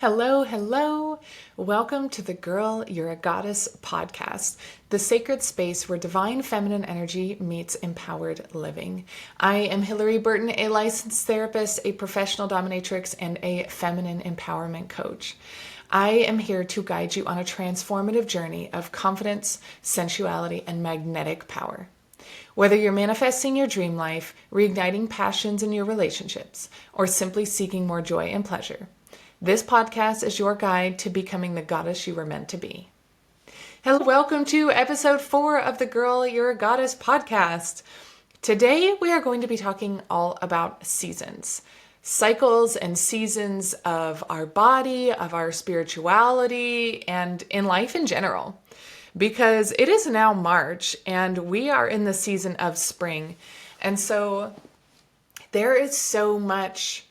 Hello, hello. Welcome to the Girl, You're a Goddess podcast, the sacred space where divine feminine energy meets empowered living. I am Hilary Burton, a licensed therapist, a professional dominatrix, and a feminine empowerment coach. I am here to guide you on a transformative journey of confidence, sensuality, and magnetic power. Whether you're manifesting your dream life, reigniting passions in your relationships, or simply seeking more joy and pleasure, this podcast is your guide to becoming the goddess you were meant to be. Hello, welcome to episode 4 of the Girl, You're a Goddess podcast. Today, we are going to be talking all about seasons, cycles and seasons of our body, of our spirituality, and in life in general. Because it is now March and we are in the season of spring. And so there is so much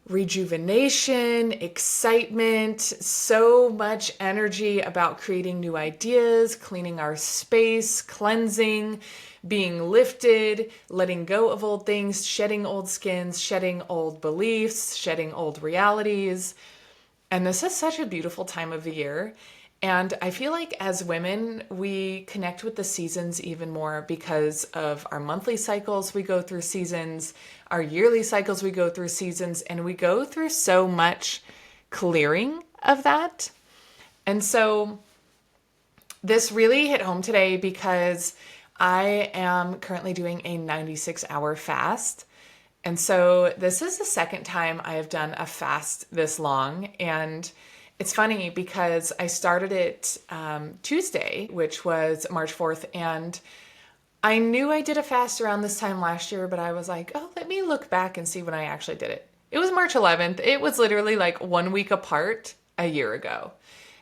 rejuvenation, excitement, so much energy about creating new ideas, cleaning our space, cleansing, being lifted, letting go of old things, shedding old skins, shedding old beliefs, shedding old realities. And this is such a beautiful time of the year. And I feel like as women, we connect with the seasons even more because of our monthly cycles. We go through seasons, our yearly cycles, we go through seasons, and we go through so much clearing of that. And so this really hit home today because I am currently doing a 96-hour fast. And so this is the second time I have done a fast this long. And it's funny because I started it Tuesday, which was March 4th, and I knew I did a fast around this time last year, but I was like, oh, let me look back and see when I actually did it. It was March 11th. It was literally like 1 week apart a year ago.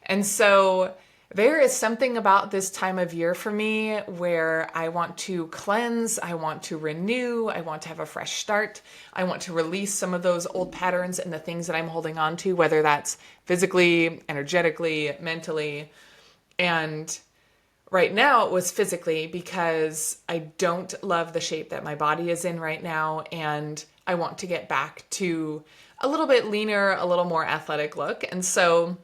And so there is something about this time of year for me where I want to cleanse, I want to renew, I want to have a fresh start. I want to release some of those old patterns and the things that I'm holding on to, whether that's physically, energetically, mentally. And right now it was physically because I don't love the shape that my body is in right now. And I want to get back to a little bit leaner, a little more athletic look. And so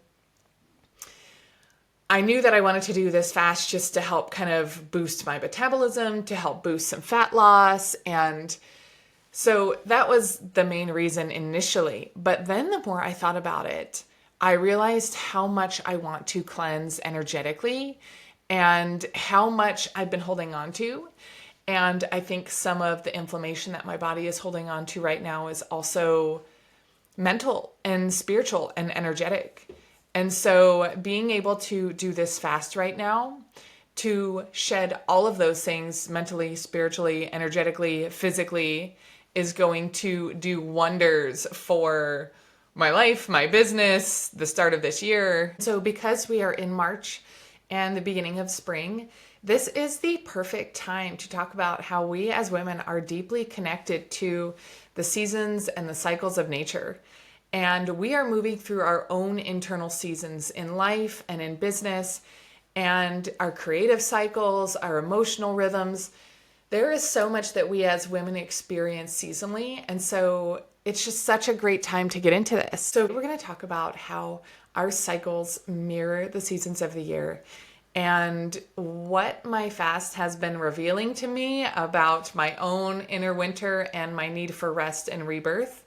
I knew that I wanted to do this fast just to help kind of boost my metabolism, to help boost some fat loss. And so that was the main reason initially. But then the more I thought about it, I realized how much I want to cleanse energetically and how much I've been holding on to. And I think some of the inflammation that my body is holding on to right now is also mental and spiritual and energetic. And so being able to do this fast right now, to shed all of those things mentally, spiritually, energetically, physically, is going to do wonders for my life, my business, the start of this year. So because we are in March and the beginning of spring, this is the perfect time to talk about how we as women are deeply connected to the seasons and the cycles of nature. And we are moving through our own internal seasons in life and in business and our creative cycles, our emotional rhythms. There is so much that we as women experience seasonally. And so it's just such a great time to get into this. So we're going to talk about how our cycles mirror the seasons of the year and what my fast has been revealing to me about my own inner winter and my need for rest and rebirth.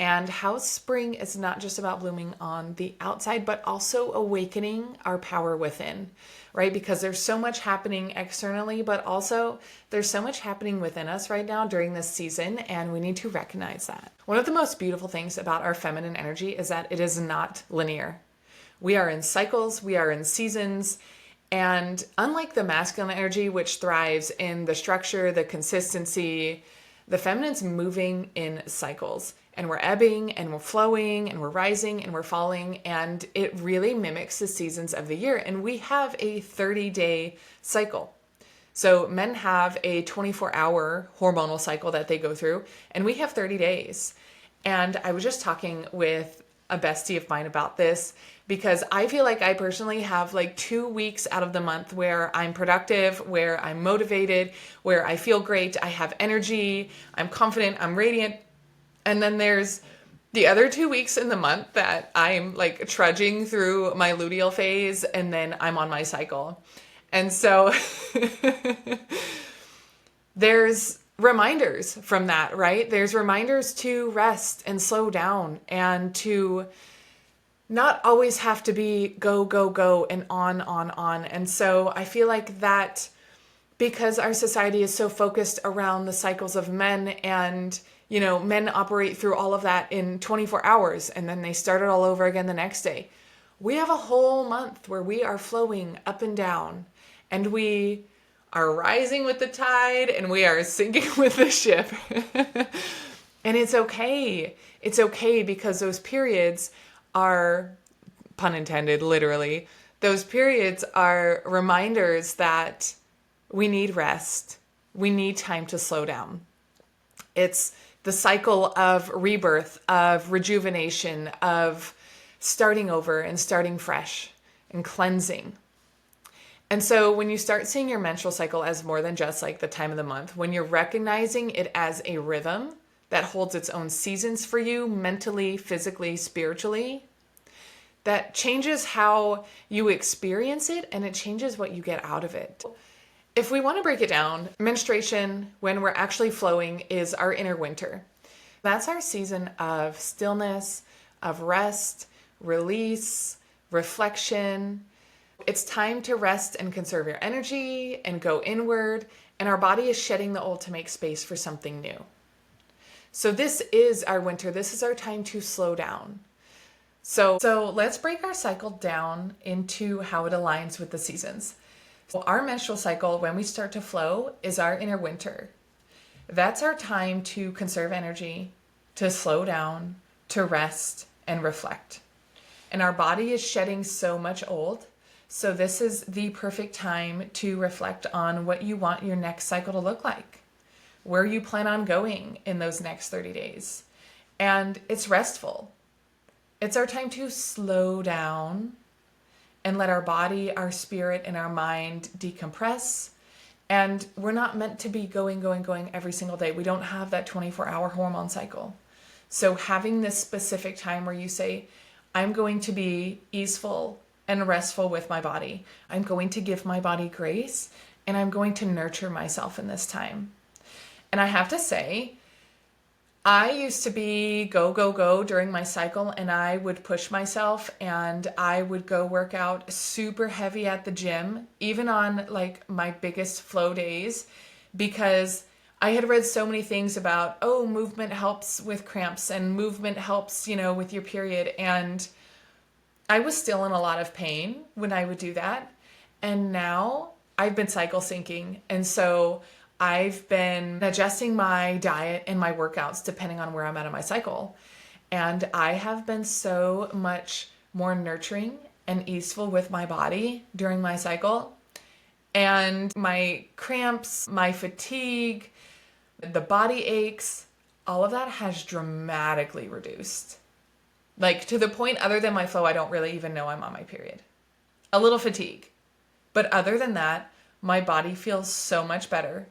And how spring is not just about blooming on the outside, but also awakening our power within, right? Because there's so much happening externally, but also there's so much happening within us right now during this season, and we need to recognize that. One of the most beautiful things about our feminine energy is that it is not linear. We are in cycles, we are in seasons, and unlike the masculine energy, which thrives in the structure, the consistency, the feminine's moving in cycles. And we're ebbing and we're flowing and we're rising and we're falling. And it really mimics the seasons of the year. And we have a 30-day cycle. So men have a 24-hour hormonal cycle that they go through. And we have 30 days. And I was just talking with a bestie of mine about this because I feel like I personally have like 2 weeks out of the month where I'm productive, where I'm motivated, where I feel great, I have energy, I'm confident, I'm radiant. And then there's The other 2 weeks in the month that I'm like trudging through my luteal phase, and then I'm on my cycle. And so there's reminders from that, right? There's reminders to rest and slow down and to not always have to be go, go, go and on. And so I feel like that because our society is so focused around the cycles of men, and men operate through all of that in 24 hours and then they start it all over again the next day. We have a whole month where we are flowing up and down, and we are rising with the tide and we are sinking with the ship. And it's okay. It's okay, because those periods are, pun intended, literally, those periods are reminders that we need rest. We need time to slow down. It's the cycle of rebirth, of rejuvenation, of starting over and starting fresh and cleansing. And so when you start seeing your menstrual cycle as more than just like the time of the month, when you're recognizing it as a rhythm that holds its own seasons for you mentally, physically, spiritually, that changes how you experience it, and it changes what you get out of it. If we want to break it down, menstruation, when we're actually flowing, is our inner winter. That's our season of stillness, of rest, release, reflection. It's time to rest and conserve your energy and go inward, and our body is shedding the old to make space for something new. So this is our winter. This is our time to slow down. So let's break our cycle down into how it aligns with the seasons. So our menstrual cycle, when we start to flow, is our inner winter. That's our time to conserve energy, to slow down, to rest and reflect. And our body is shedding so much old. So this is the perfect time to reflect on what you want your next cycle to look like, where you plan on going in those next 30 days. And it's restful. It's our time to slow down and let our body, our spirit, and our mind decompress. And we're not meant to be going every single day. We don't have that 24-hour hormone cycle. So having this specific time where you say, I'm going to be easeful and restful with my body. I'm going to give my body grace, and I'm going to nurture myself in this time. And I have to say, I used to be go during my cycle, and I would push myself and I would go work out super heavy at the gym, even on like my biggest flow days, because I had read so many things about, movement helps with cramps and movement helps, with your period. And I was still in a lot of pain when I would do that. And now I've been cycle syncing. And so I've been adjusting my diet and my workouts depending on where I'm at in my cycle. And I have been so much more nurturing and easeful with my body during my cycle. And my cramps, my fatigue, the body aches, all of that has dramatically reduced. Like to the point, other than my flow, I don't really even know I'm on my period. A little fatigue. But other than that, my body feels so much better.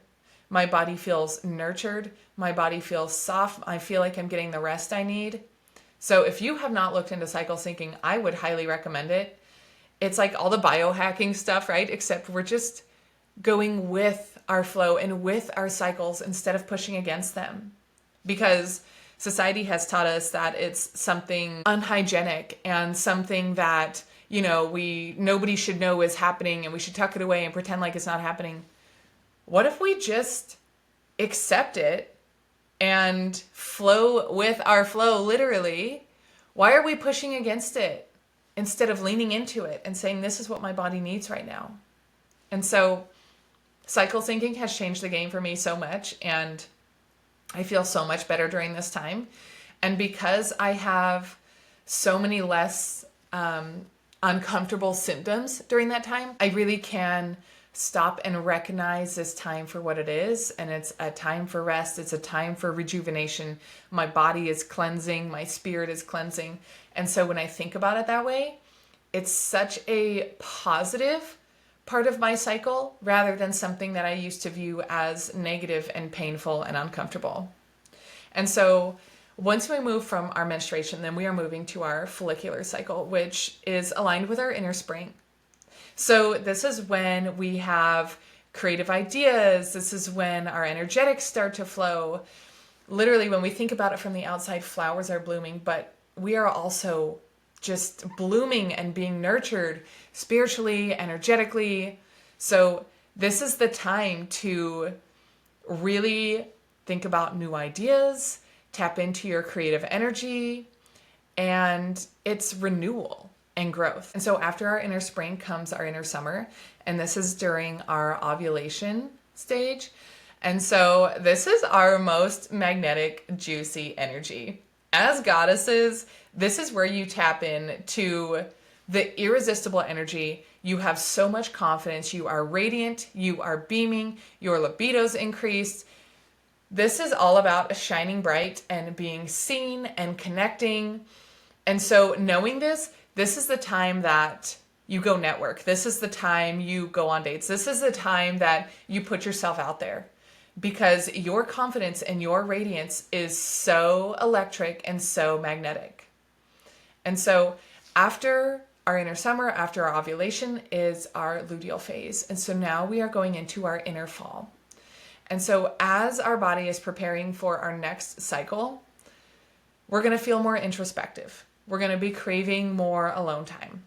My body feels nurtured. My body feels soft. I feel like I'm getting the rest I need. So if you have not looked into cycle syncing, I would highly recommend it. It's like all the biohacking stuff, right? Except we're just going with our flow and with our cycles instead of pushing against them. Because society has taught us that it's something unhygienic and something that, nobody should know is happening, and we should tuck it away and pretend like it's not happening. What if we just accept it and flow with our flow, literally? Why are we pushing against it instead of leaning into it and saying, this is what my body needs right now? And so cycle syncing has changed the game for me so much, and I feel so much better during this time. And because I have so many less uncomfortable symptoms during that time, I really can stop and recognize this time for what it is. And it's a time for rest. It's a time for rejuvenation. My body is cleansing. My spirit is cleansing. And so when I think about it that way, it's such a positive part of my cycle rather than something that I used to view as negative and painful and uncomfortable. And so Once we move from our menstruation, then we are moving to our follicular cycle, which is aligned with our inner spring. So this is when we have creative ideas. This is when our energetics start to flow. Literally, when we think about it from the outside, flowers are blooming, but we are also just blooming and being nurtured spiritually, energetically. So this is the time to really think about new ideas, tap into your creative energy, and it's renewal and growth. And so after our inner spring comes our inner summer, and this is during our ovulation stage. And so this is our most magnetic, juicy energy. As goddesses, this is where you tap in to the irresistible energy. You have so much confidence. You are radiant. You are beaming. Your libido's increased. This is all about shining bright and being seen and connecting. And so knowing this is the time that you go network. This is the time you go on dates. This is the time that you put yourself out there, because your confidence and your radiance is so electric and so magnetic. And so after our inner summer, after our ovulation, is our luteal phase. And so now we are going into our inner fall. And so as our body is preparing for our next cycle, we're going to feel more introspective. We're going to be craving more alone time.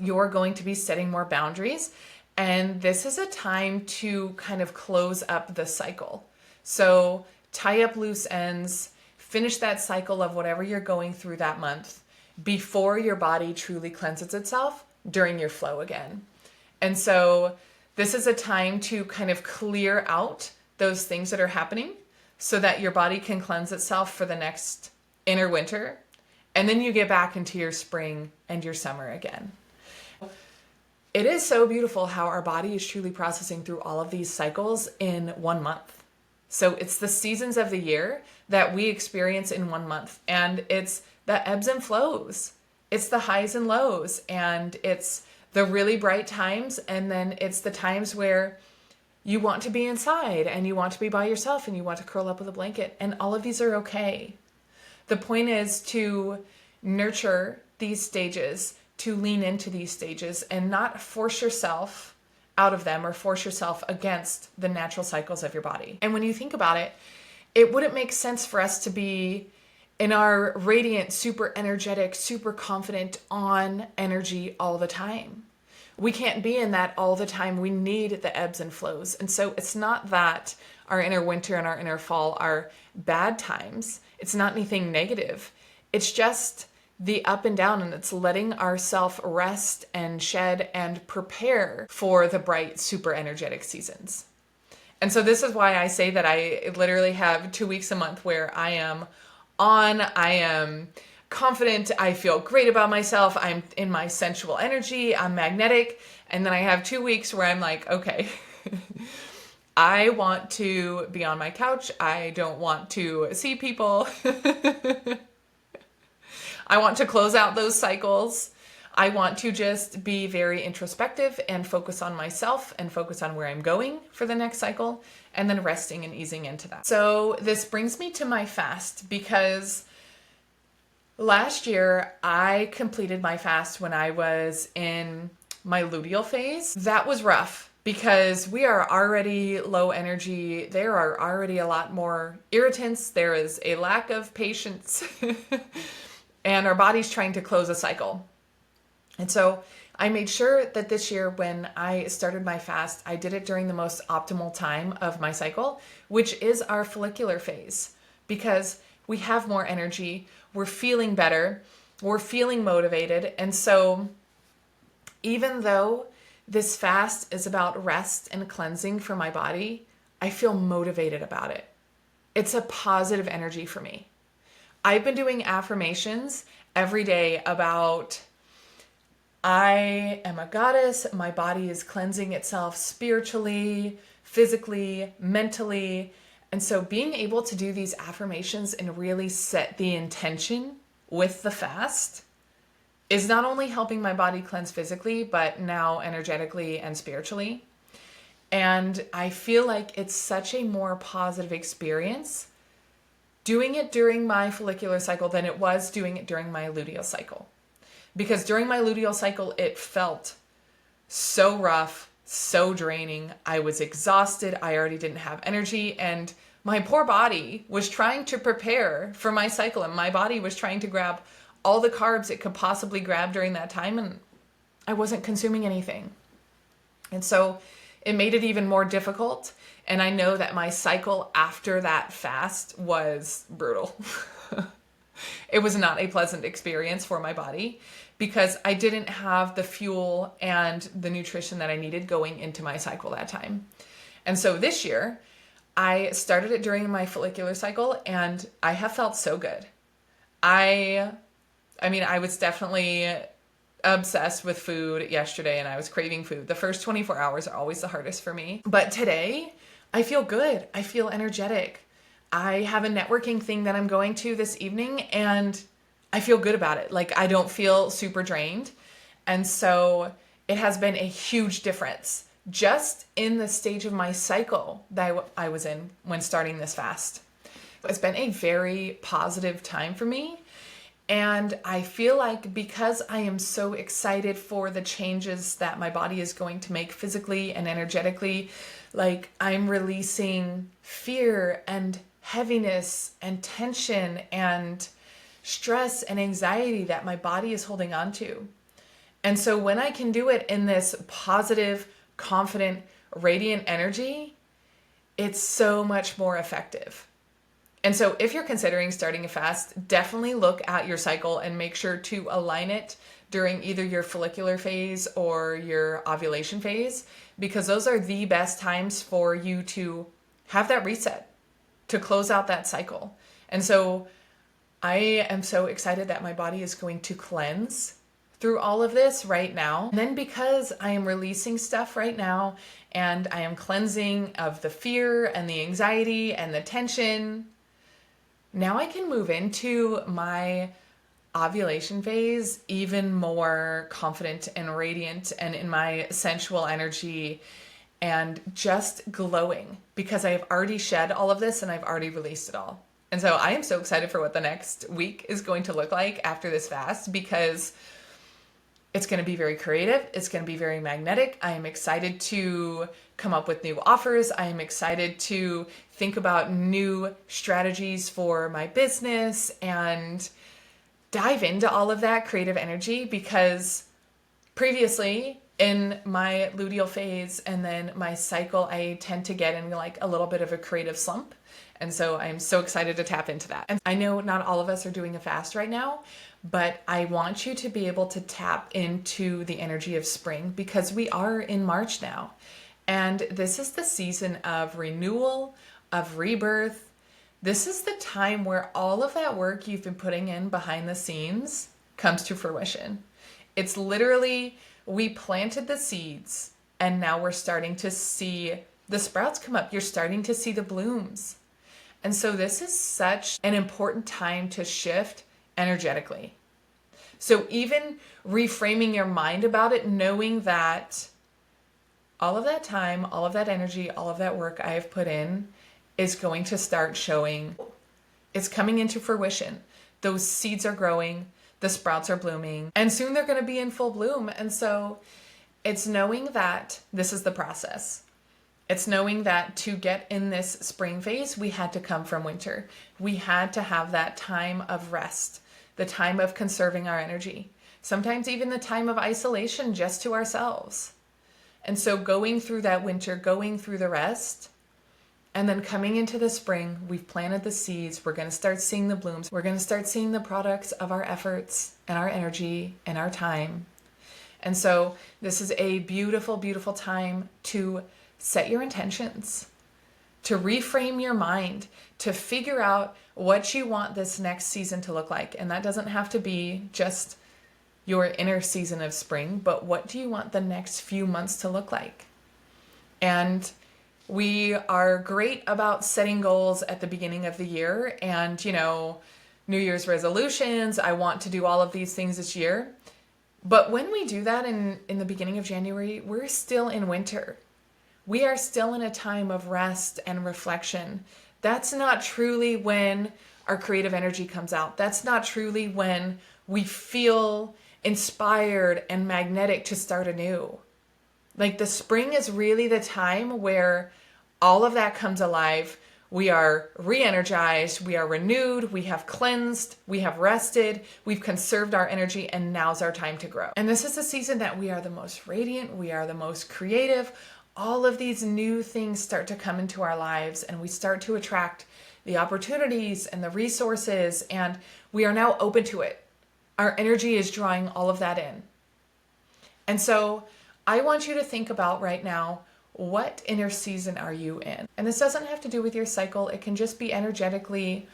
You're going to be setting more boundaries. And this is a time to kind of close up the cycle. So tie up loose ends, finish that cycle of whatever you're going through that month before your body truly cleanses itself during your flow again. And so this is a time to kind of clear out those things that are happening so that your body can cleanse itself for the next inner winter. And then you get back into your spring and your summer again. It is so beautiful how our body is truly processing through all of these cycles in 1 month. So it's the seasons of the year that we experience in 1 month. And it's the ebbs and flows. It's the highs and lows. And it's the really bright times. And then it's the times where you want to be inside and you want to be by yourself and you want to curl up with a blanket. And all of these are okay. The point is to nurture these stages, to lean into these stages and not force yourself out of them or force yourself against the natural cycles of your body. And when you think about it, it wouldn't make sense for us to be in our radiant, super energetic, super confident on energy all the time. We can't be in that all the time. We need the ebbs and flows. And so it's not that our inner winter and our inner fall are bad times. It's not anything negative. It's just the up and down, and it's letting ourselves rest and shed and prepare for the bright, super energetic seasons. And so this is why I say that I literally have 2 weeks a month where I am confident, I feel great about myself, I'm in my sensual energy, I'm magnetic, and then I have 2 weeks where I'm like, okay, I want to be on my couch, I don't want to see people, I want to close out those cycles. I want to just be very introspective and focus on myself and focus on where I'm going for the next cycle and then resting and easing into that. So this brings me to my fast, because last year I completed my fast when I was in my luteal phase. That was rough because we are already low energy. There are already a lot more irritants. There is a lack of patience. And our body's trying to close a cycle. And so I made sure that this year when I started my fast, I did it during the most optimal time of my cycle, which is our follicular phase, because we have more energy, we're feeling better, we're feeling motivated. And so even though this fast is about rest and cleansing for my body, I feel motivated about it. It's a positive energy for me. I've been doing affirmations every day about I am a goddess, my body is cleansing itself spiritually, physically, mentally. And so being able to do these affirmations and really set the intention with the fast is not only helping my body cleanse physically, but now energetically and spiritually. And I feel like it's such a more positive experience doing it during my follicular cycle than it was doing it during my luteal cycle. Because during my luteal cycle, it felt so rough, so draining. I was exhausted. I already didn't have energy, and my poor body was trying to prepare for my cycle, and my body was trying to grab all the carbs it could possibly grab during that time, and I wasn't consuming anything. And so it made it even more difficult. And I know that my cycle after that fast was brutal. It was not a pleasant experience for my body because I didn't have the fuel and the nutrition that I needed going into my cycle that time. And so this year, I started it during my follicular cycle, and I have felt so good. I mean, I was definitely obsessed with food yesterday, and I was craving food. The first 24 hours are always the hardest for me. But today, I feel good. I feel energetic. I have a networking thing that I'm going to this evening, and I feel good about it. Like, I don't feel super drained. And so it has been a huge difference just in the stage of my cycle that I was in when starting this fast. It's been a very positive time for me. And I feel like because I am so excited for the changes that my body is going to make physically and energetically, like I'm releasing fear and heaviness and tension and stress and anxiety that my body is holding on to. And so when I can do it in this positive, confident, radiant energy, it's so much more effective. And so if you're considering starting a fast, definitely look at your cycle and make sure to align it during either your follicular phase or your ovulation phase, because those are the best times for you to have that reset, to close out that cycle. And so I am so excited that my body is going to cleanse through all of this right now. And then because I am releasing stuff right now and I am cleansing of the fear and the anxiety and the tension, now I can move into my ovulation phase even more confident and radiant and in my sensual energy and just glowing because I have already shed all of this and I've already released it all. And so I am so excited for what the next week is going to look like after this fast, because it's going to be very creative. It's going to be very magnetic. I am excited to come up with new offers. I am excited to think about new strategies for my business and dive into all of that creative energy, because previously in my luteal phase and then my cycle, I tend to get in like a little bit of a creative slump. And so I'm so excited to tap into that. And I know not all of us are doing a fast right now, but I want you to be able to tap into the energy of spring, because we are in March now. And this is the season of renewal, of rebirth. This is the time where all of that work you've been putting in behind the scenes comes to fruition. It's literally, we planted the seeds and now we're starting to see the sprouts come up. You're starting to see the blooms. And so this is such an important time to shift energetically. So even reframing your mind about it, knowing that all of that time, all of that energy, all of that work I have put in is going to start showing. It's coming into fruition. Those seeds are growing, the sprouts are blooming, and soon they're going to be in full bloom. And so it's knowing that this is the process. It's knowing that to get in this spring phase, we had to come from winter. We had to have that time of rest, the time of conserving our energy, sometimes even the time of isolation just to ourselves. And so going through that winter, going through the rest, and then coming into the spring, we've planted the seeds. We're going to start seeing the blooms. We're going to start seeing the products of our efforts and our energy and our time. And so this is a beautiful, beautiful time to set your intentions, to reframe your mind, to figure out what you want this next season to look like. And that doesn't have to be just your inner season of spring, but what do you want the next few months to look like? And we are great about setting goals at the beginning of the year and, New Year's resolutions. I want to do all of these things this year. But when we do that in the beginning of January, we're still in winter. We are still in a time of rest and reflection. That's not truly when our creative energy comes out. That's not truly when we feel inspired and magnetic to start anew. Like the spring is really the time where all of that comes alive. We are re-energized, we are renewed, we have cleansed, we have rested, we've conserved our energy, and now's our time to grow. And this is the season that we are the most radiant, we are the most creative. All of these new things start to come into our lives, and we start to attract the opportunities and the resources, and we are now open to it. Our energy is drawing all of that in. And so I want you to think about right now, what inner season are you in? And this doesn't have to do with your cycle. It can just be energetically.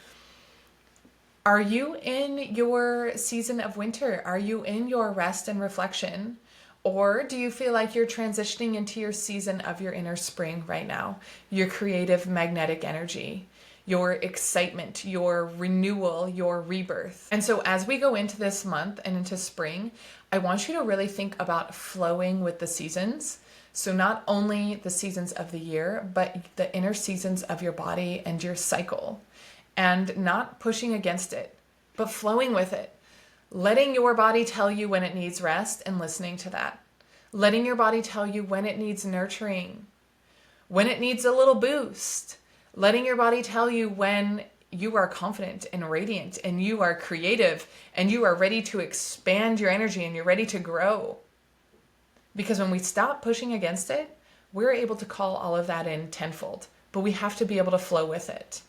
Are you in your season of winter? Are you in your rest and reflection? Or do you feel like you're transitioning into your season of your inner spring right now? Your creative magnetic energy, your excitement, your renewal, your rebirth. And so as we go into this month and into spring, I want you to really think about flowing with the seasons. So not only the seasons of the year, but the inner seasons of your body and your cycle, and not pushing against it, but flowing with it. Letting your body tell you when it needs rest and listening to that. Letting your body tell you when it needs nurturing, when it needs a little boost. Letting your body tell you when you are confident and radiant and you are creative and you are ready to expand your energy and you're ready to grow. Because when we stop pushing against it, we're able to call all of that in tenfold, but we have to be able to flow with it.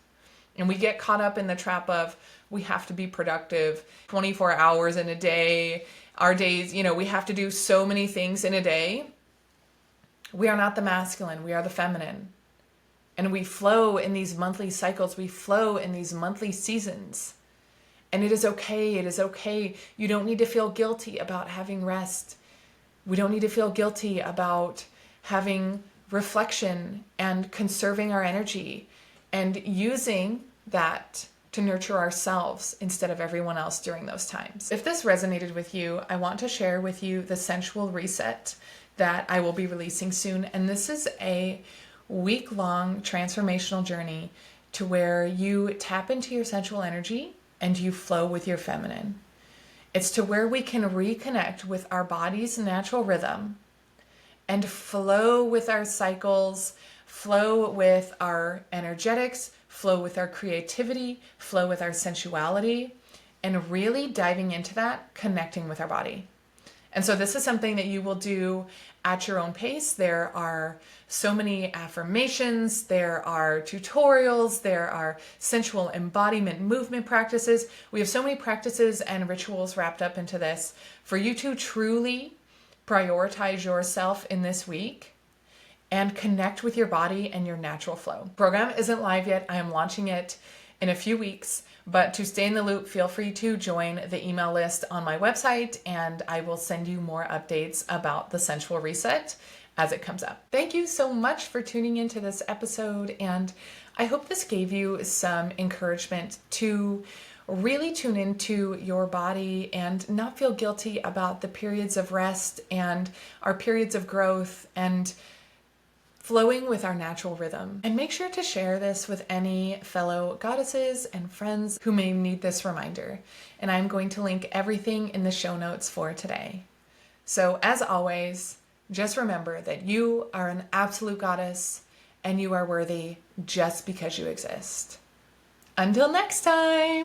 And we get caught up in the trap of, we have to be productive 24 hours in a day. Our days, we have to do so many things in a day. We are not the masculine, we are the feminine. And we flow in these monthly cycles. We flow in these monthly seasons. And it is okay. It is okay. You don't need to feel guilty about having rest. We don't need to feel guilty about having reflection and conserving our energy and using that to nurture ourselves instead of everyone else during those times. If this resonated with you, I want to share with you the Sensual Reset that I will be releasing soon. And this is a week-long transformational journey to where you tap into your sensual energy and you flow with your feminine. It's to where we can reconnect with our body's natural rhythm and flow with our cycles, flow with our energetics, flow with our creativity, flow with our sensuality, and really diving into that, connecting with our body. And so this is something that you will do at your own pace. There are so many affirmations, there are tutorials, there are sensual embodiment movement practices. We have so many practices and rituals wrapped up into this for you to truly prioritize yourself in this week and connect with your body and your natural flow. Program isn't live yet. I am launching it in a few weeks, but to stay in the loop, feel free to join the email list on my website and I will send you more updates about the Sensual Reset as it comes up. Thank you so much for tuning into this episode, and I hope this gave you some encouragement to really tune into your body and not feel guilty about the periods of rest and our periods of growth and flowing with our natural rhythm. And make sure to share this with any fellow goddesses and friends who may need this reminder. And I'm going to link everything in the show notes for today. So as always, just remember that you are an absolute goddess and you are worthy just because you exist. Until next time.